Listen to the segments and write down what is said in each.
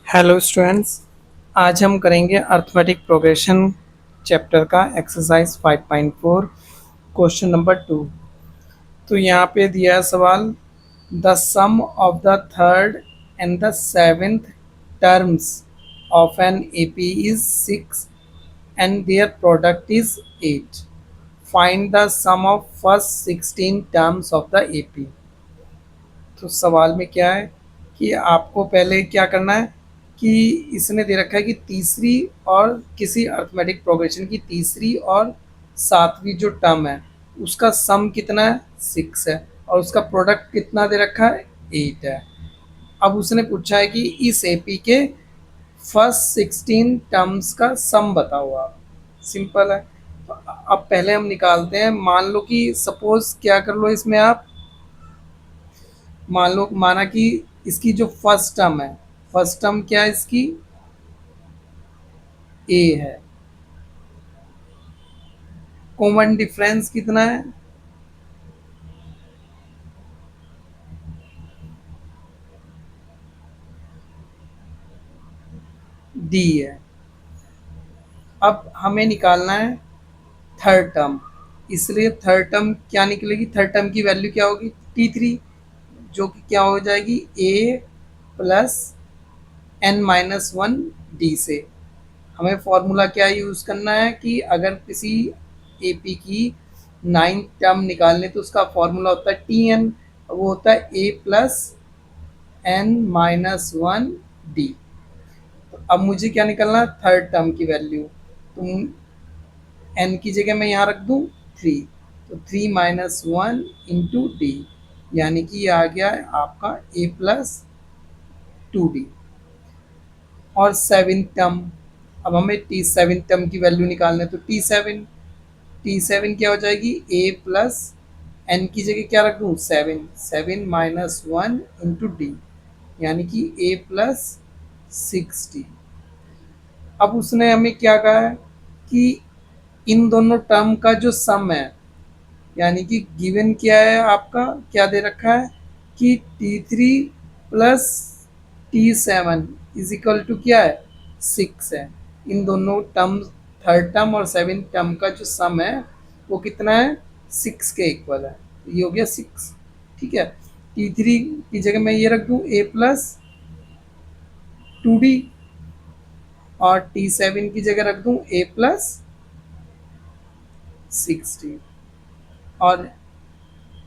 Hello students. आज हम करेंगे अर्थमेटिक प्रोग्रेशन चैप्टर का एक्सरसाइज 5.4 क्वेश्चन नंबर 2। तो यहाँ पे दिया है सवाल, the sum of the third and the seventh terms of an AP is 6 and their product is 8। Find the sum of first 16 terms of the AP. तो सवाल में क्या है कि आपको पहले क्या करना है कि इसने दे रखा है कि तीसरी और किसी अर्थमेटिक प्रोग्रेशन की तीसरी और सातवीं जो टर्म है उसका सम कितना है, 6 है, और उसका प्रोडक्ट कितना दे रखा है, 8 है। अब उसने पूछा है कि इस एपी के फर्स्ट 16 टर्म्स का सम बताओ आप। सिंपल है। तो अब पहले हम निकालते हैं। मान लो कि सपोज क्या कर लो, इसमें आप मान लो, माना कि इसकी जो फर्स्ट टर्म है, फर्स्ट टर्म क्या है इसकी, ए है। कॉमन डिफरेंस कितना है, डी है। अब हमें निकालना है थर्ड टर्म, इसलिए थर्ड टर्म क्या निकलेगी, थर्ड टर्म की वैल्यू क्या होगी, T3, जो कि क्या हो जाएगी, a plus n minus one d से। हमें फॉर्मूला क्या यूज़ करना है कि अगर किसी एपी की नाइन्थ टर्म निकालने तो उसका फॉर्मूला होता है Tn, वो होता है a plus n minus one d. तो अब मुझे क्या निकालना है, थर्ड टर्म की वैल्यू। तो एन की जगह मैं यहाँ रख दूँ 3, तो 3 माइनस वन इंटू डी, यानी कि ये आ गया है आपका ए प्लस 2D। और सेवन टर्म, अब हमें टी सेवन टर्म की वैल्यू निकालना है, तो टी सेवन क्या हो जाएगी, ए प्लस एन की जगह क्या रख दूँ, 7, 7 माइनस वन इंटू डी, यानी कि ए प्लस 6D। अब उसने हमें क्या कहा है कि इन दोनों टर्म का जो सम है, यानी कि गिवन क्या है आपका, क्या दे रखा है कि T3 plus T7 is equal to क्या है, 6 है। इन दोनों टर्म, थर्ड टर्म और सेवन टर्म का जो सम है वो कितना है, 6 के इक्वल है। तो ये हो गया 6। ठीक है। T3 की जगह मैं ये रख दूँ ए प्लस 2D, और T7 की जगह रख दूँ ए प्लस 6D। और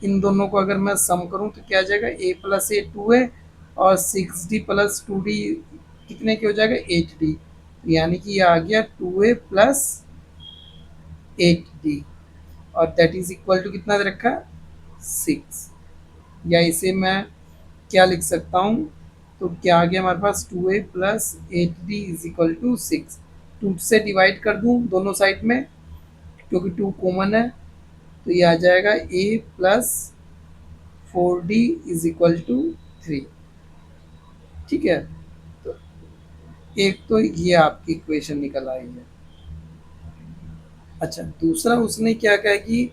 इन दोनों को अगर मैं सम करूं तो क्या आ जाएगा, ए प्लस ए 2 है, और 6D प्लस 2D कितने के हो जाएगा, 8D। यानी कि ये आ गया 2A प्लस 8D, और दैट इज इक्वल टू कितना दे रखा है, 6। या इसे मैं क्या लिख सकता हूँ, तो क्या आ गया हमारे पास, 2A plus 8D is equal to 6। 2 से डिवाइड कर दूँ दोनों साइड में, क्योंकि 2 कॉमन है, तो ये आ जाएगा a plus 4D is equal to 3। ठीक है। तो एक तो ये आपकी इक्वेशन निकल आई है। अच्छा, दूसरा उसने क्या कहा कि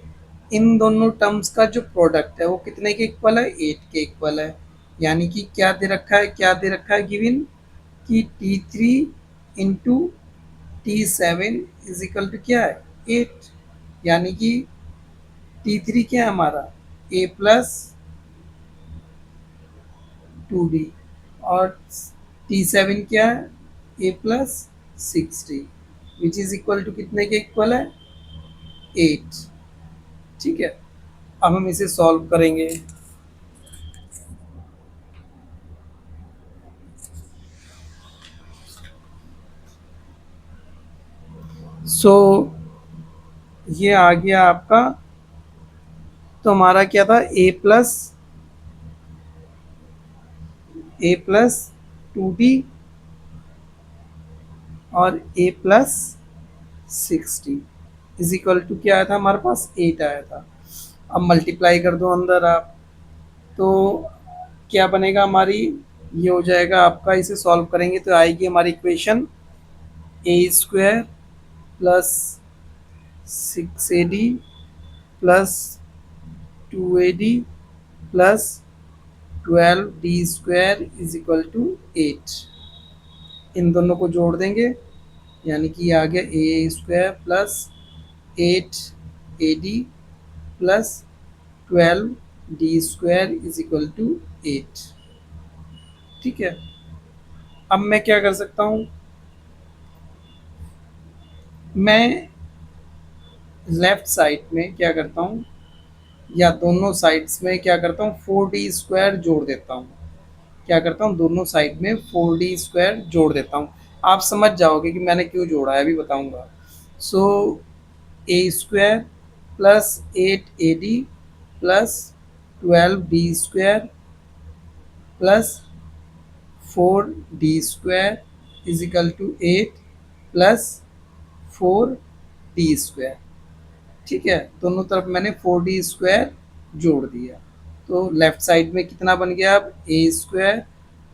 इन दोनों टर्म्स का जो प्रोडक्ट है वो कितने के इक्वल है, 8 के इक्वल है। यानी कि क्या दे रखा है, क्या दे रखा है गिवन, कि T3 into T7 is equal to क्या है, 8। यानी कि T3 क्या है हमारा, ए प्लस 2D, और T7 क्या है, a plus 6D, which is equal to कितने के इक्वल है, 8। ठीक है। अब हम इसे सॉल्व करेंगे। सो ये आ गया आपका, तो हमारा क्या था, ए प्लस 2D और a plus 6D is equal to क्या आया था हमारे पास, 8 आया था। अब मल्टीप्लाई कर दो अंदर आप, तो क्या बनेगा हमारी, ये हो जाएगा आपका, इसे सॉल्व करेंगे तो आएगी हमारी equation a square plus 6AD plus 2AD plus 12D square is equal to 8। इन दोनों को जोड़ देंगे, यानी कि ये आ गया a square plus 8 AD plus 12D² is equal to 8। ठीक है, अब मैं क्या कर सकता हूँ, मैं लेफ्ट साइड में क्या करता हूँ, या दोनों साइड्स में क्या करता हूँ, 4D² जोड़ देता हूँ। क्या करता हूँ, दोनों साइड में 4D² जोड़ देता हूँ। आप समझ जाओगे कि मैंने क्यों जोड़ा है, अभी बताऊंगा। So A² plus 8 AD plus 12D² plus 4D² is equal to 8 plus 4D²। ठीक है, दोनों तरफ मैंने 4D² जोड़ दिया। तो लेफ्ट साइड में कितना बन गया, अब A²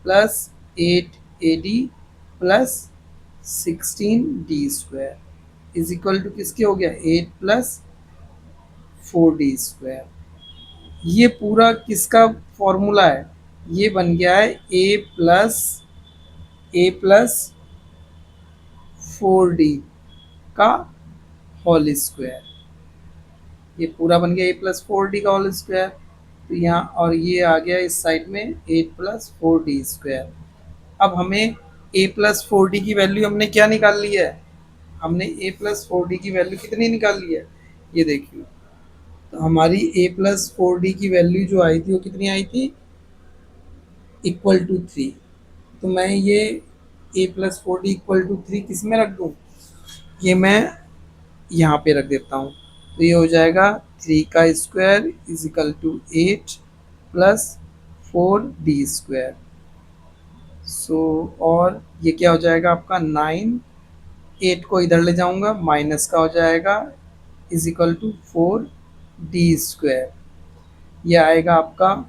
plus 8 AD plus 16D² is equal to किसके हो गया, 8 प्लस 4D²। ये पूरा किसका फॉर्मूला है, ये बन गया है A प्लस 4D का होल स्क्वायर। ये पूरा बन गया A+4D का होल स्क्वायर। तो यहाँ और ये आ गया इस साइड में 8+4D²। अब हमें A+4D की वैल्यू हमने क्या निकाल ली है, हमने A+4D की वैल्यू कितनी निकाल ली है, ये देखिए। तो हमारी A+4D की वैल्यू जो आई थी वो कितनी आई थी, इक्वल टू 3। तो मैं ये A+4D इक्वल टू 3 किस में रख दूँ, ये मैं यहाँ पे रख देता हूँ। तो ये हो जाएगा 3 का square is equal to 8 plus 4D²। So और ये क्या हो जाएगा आपका 9, 8 को इधर ले जाऊंगा, माइनस का हो जाएगा इज इक्वल टू 4D²। ये आएगा आपका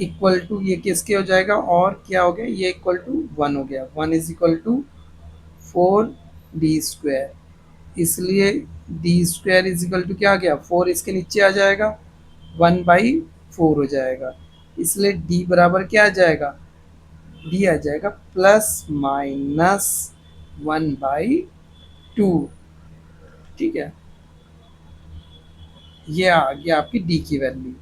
इक्वल टू, ये किसके हो जाएगा, और क्या हो गया, ये इक्वल टू 1 हो गया, 1 इज इक्वल टू 4D²। इसलिए D² इज इक्वल टू क्या आ गया, 4 इसके नीचे आ जाएगा, 1/4 हो जाएगा। इसलिए D बराबर क्या आ जाएगा, D आ जाएगा ±1/2। ठीक है, ये आ गया आपकी D की वैल्यू।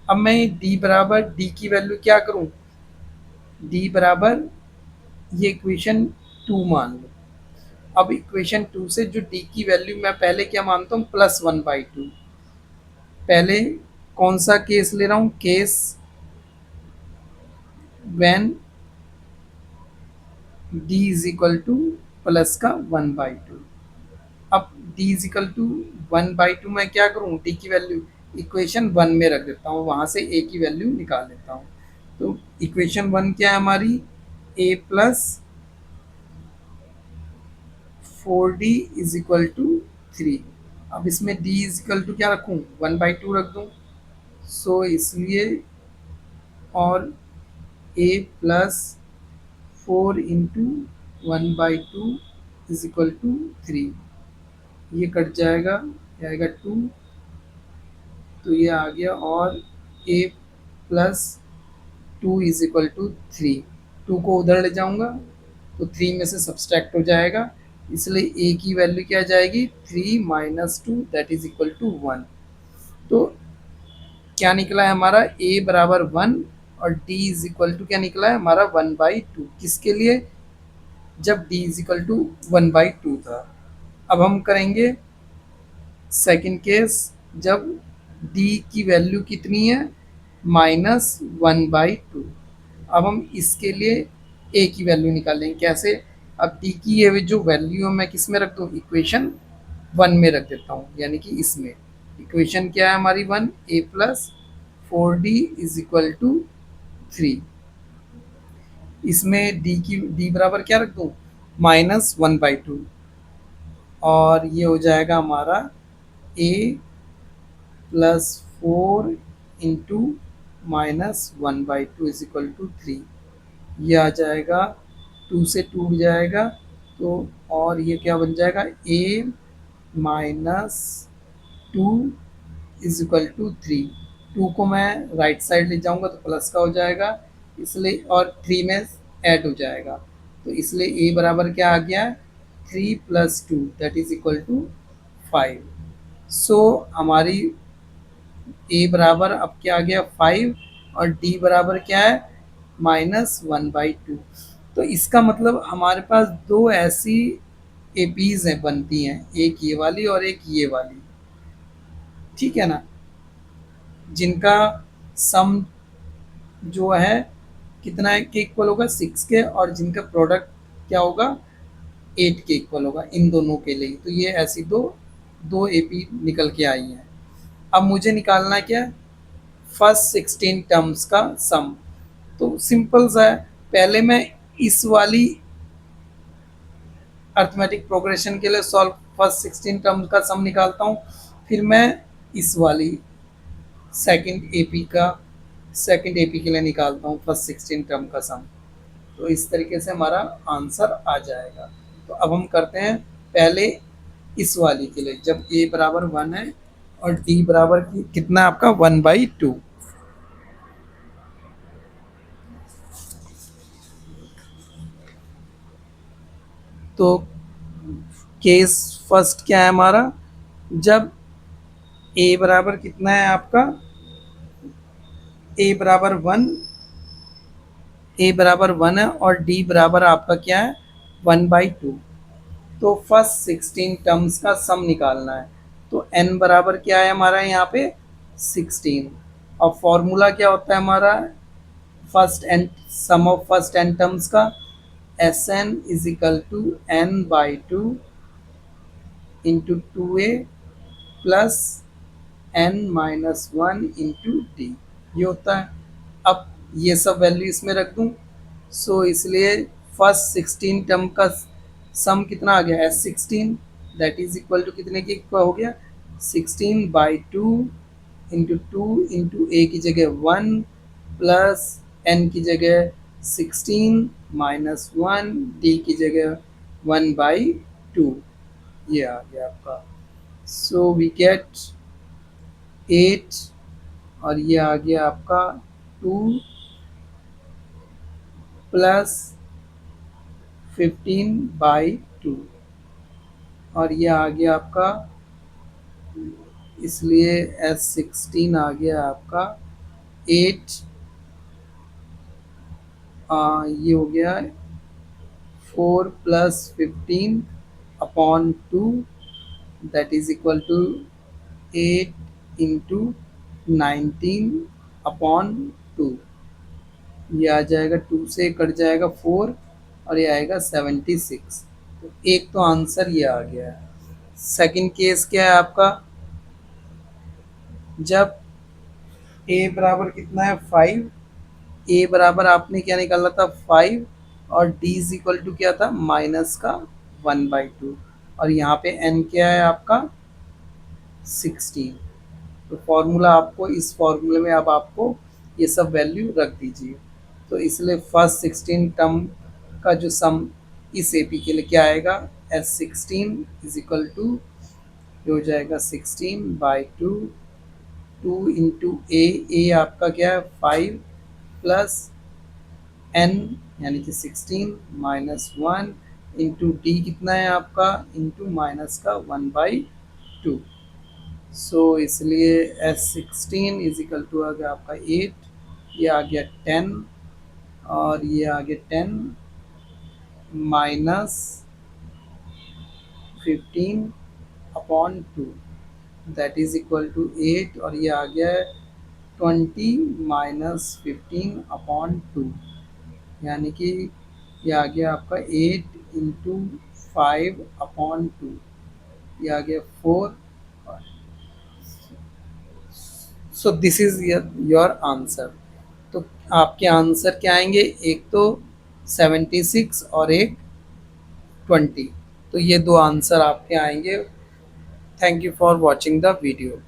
अब मैं D बराबर D की वैल्यू क्या करूं, D बराबर ये इक्वेशन 2 मान लो। अब इक्वेशन 2 से जो D की वैल्यू मैं पहले क्या मानता हूँ, +1/2। पहले कौन सा केस ले रहा हूँ, case when D is equal two plus का 1/2। अब D इज इक्वल टू 1/2 मैं क्या करूँ, D की वैल्यू इक्वेशन 1 में रख देता हूँ, वहाँ से A की वैल्यू निकाल लेता हूँ। तो इक्वेशन 1 क्या है हमारी, A+4D इज इक्वल टू 3। अब इसमें D इज इक्वल टू क्या रखूँ, 1/2 रख दूँ। सो इसलिए और A+4 × 1/2 इज इक्वल टू 3। ये कट जाएगा, ये आएगा 2, तो ये आ गया, और A+2 इज इक्वल टू 3। 2 को उधर ले जाऊंगा तो 3 में से सब्सट्रैक्ट हो जाएगा, इसलिए A की वैल्यू क्या आ जाएगी, 3 - 2 दैट इज इक्वल टू 1। तो क्या निकला है हमारा, A बराबर 1 और D इज इक्वल टू क्या निकला है हमारा 1/2। किसके लिए, जब D इज इक्वल टू 1/2 था। अब हम करेंगे सेकंड केस, जब D की वैल्यू कितनी है, -1/2। अब हम इसके लिए A की वैल्यू निकालेंगे, कैसे, अब D की ये जो वैल्यू है मैं किस में रख दूँ, इक्वेशन 1 में रख देता हूँ, यानी कि इसमें इक्वेशन क्या है हमारी 1, A+4D इज इक्वल टू 3। इसमें D बराबर क्या रख दूँ, -1/2, और ये हो जाएगा हमारा A+4 × -1/2 इज इक्वल टू 3। ये आ जाएगा, 2 से टूट जाएगा, तो और ये क्या बन जाएगा, A-2 इज इक्वल टू 3। 2 को मैं राइट साइड ले जाऊंगा तो प्लस का हो जाएगा, इसलिए और 3 में ऐड हो जाएगा, तो इसलिए ए बराबर क्या आ गया, 3 + 2 दैट इज इक्वल टू 5। सो हमारी ए बराबर अब क्या आ गया 5, और डी बराबर क्या है -1/2। तो इसका मतलब हमारे पास दो ऐसी एपीज हैं बनती हैं, एक ये वाली और एक ये वाली, ठीक है ना, जिनका सम जो है कितना है के इक्वल होगा 6 के, और जिनका प्रोडक्ट क्या होगा 8 के इक्वल होगा इन दोनों के लिए। तो ये ऐसी दो दो एपी निकल के आई हैं। अब मुझे निकालना है क्या, फर्स्ट 16 टर्म्स का सम। तो सिंपल सा है, पहले मैं इस वाली अर्थमेटिक प्रोग्रेशन के लिए सॉल्व फर्स्ट 16 टर्म्स का सम निकालता हूँ, फिर मैं इस वाली सेकंड एपी के लिए निकालता हूँ फर्स्ट 16 टर्म का सम। तो इस तरीके से हमारा आंसर आ जाएगा। तो अब हम करते हैं पहले इस वाली के लिए, जब ए बराबर 1 है और डी बराबर कितना है आपका 1/2। तो केस फर्स्ट क्या है हमारा, जब ए बराबर कितना है आपका, ए बराबर 1, ए बराबर 1 है और डी बराबर आपका क्या है 1/2। तो फर्स्ट 16 टर्म्स का सम निकालना है। तो n बराबर क्या है हमारा यहाँ पे 16, और फॉर्मूला क्या होता है हमारा first n sum of first n terms का, Sn is equal to n/2 into 2a plus n-1 into d, ये होता है। अब ये सब वैल्यू इसमें रख दूं, सो इसलिए फर्स्ट 16 टर्म का सम कितना आ गया S16, that is equal to कितने की हो गया 16/2 इंटू 2 इंटू ए की जगह 1 प्लस एन की जगह 16 -1 डी की जगह 1/2, ये आ गया आपका। सो वी गेट 8, और ये आ गया आपका 2 प्लस 15/2, और ये आ गया आपका, इसलिए S16 आ गया आपका 8, ये हो गया 4 + 15/2 that is equal to 8 into 19/2। ये आ जाएगा 2 से कट जाएगा 4, और ये आएगा 76। तो एक तो आंसर ये आ गया है। सेकंड केस क्या है आपका, जब ए बराबर कितना है 5, ए बराबर आपने क्या निकाला था 5, और डी इज इक्वल टू क्या था माइनस का 1/2, और यहाँ पे एन क्या है आपका 16। तो फॉर्मूला आपको इस फॉर्मूले में अब आपको ये सब वैल्यू रख दीजिए। तो इसलिए फर्स्ट 16 टर्म का जो सम इस एपी के लिए क्या आएगा S16 इज इक्वल टू हो जाएगा 16/2, 2 इंटू ए आपका क्या है 5 प्लस एन यानी कि 16 -1 इंटू डी कितना है आपका इंटू माइनस का 1/2। सो इसलिए S16 इज इक्वल टू आ गया आपका 8, ये आ गया 10, और ये आ गया 10 -15/2 दैट इज इक्वल टू 8, और ये आ गया 20 -15/2, यानी कि ये आ गया आपका 8 इंटू 5/2, ये आ गया 4। So this is your answer. तो आपके आंसर क्या आएंगे, एक तो 76 और एक 20। तो ये दो आंसर आपके आएंगे। Thank you for watching the video.